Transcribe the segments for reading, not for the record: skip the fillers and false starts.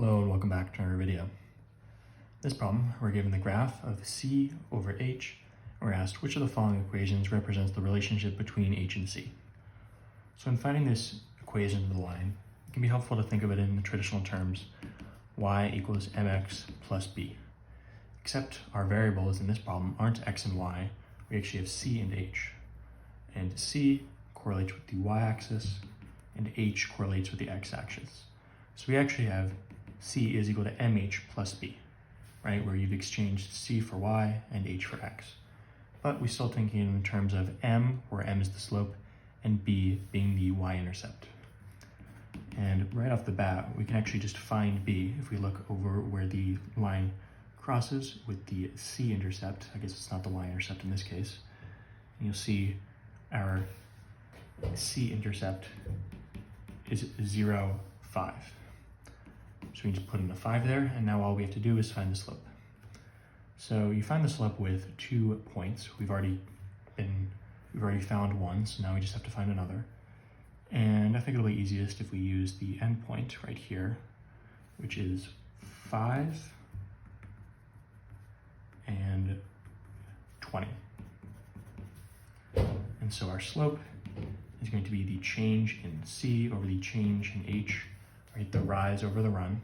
Hello and welcome back to our video. In this problem, we're given the graph of c over h, and we're asked which of the following equations represents the relationship between h and c. So in finding this equation of the line, it can be helpful to think of it in the traditional terms y equals mx plus b. Except our variables in this problem aren't x and y, we actually have c and h. And c correlates with the y-axis, and h correlates with the x-axis. So we actually have c is equal to mh plus b, right? Where you've exchanged c for y and h for x. But we're still thinking in terms of m, where m is the slope, and b being the y-intercept. And right off the bat, we can actually just find b if we look over where the line crosses with the c-intercept. I guess it's not the y-intercept in this case. And you'll see our c-intercept is 0, 5. So we just put in a 5 there, and now all we have to do is find the slope. So you find the slope with 2 points. We've already found one, so now we just have to find another. And I think it'll be easiest if we use the endpoint right here, which is 5 and 20. And so our slope is going to be the change in c over the change in h, right, the rise over the run,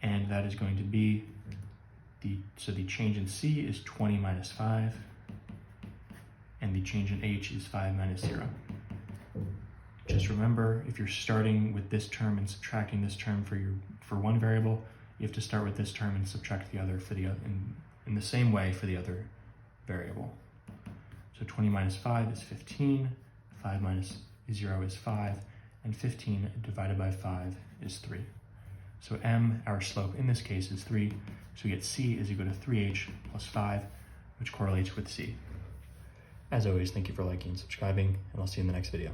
and that is going to be the change in c is 20 minus 5, and the change in h is 5 minus 0. Just remember, if you're starting with this term and subtracting this term for one variable, you have to start with this term and subtract the other for the other in the same way for the other variable. So 20 minus 5 is 15, 5 minus 0 is 5, and 15 divided by 5 is 3. So m, our slope in this case, is 3, so we get c is equal to 3h plus 5, which correlates with c. As always, thank you for liking and subscribing, and I'll see you in the next video.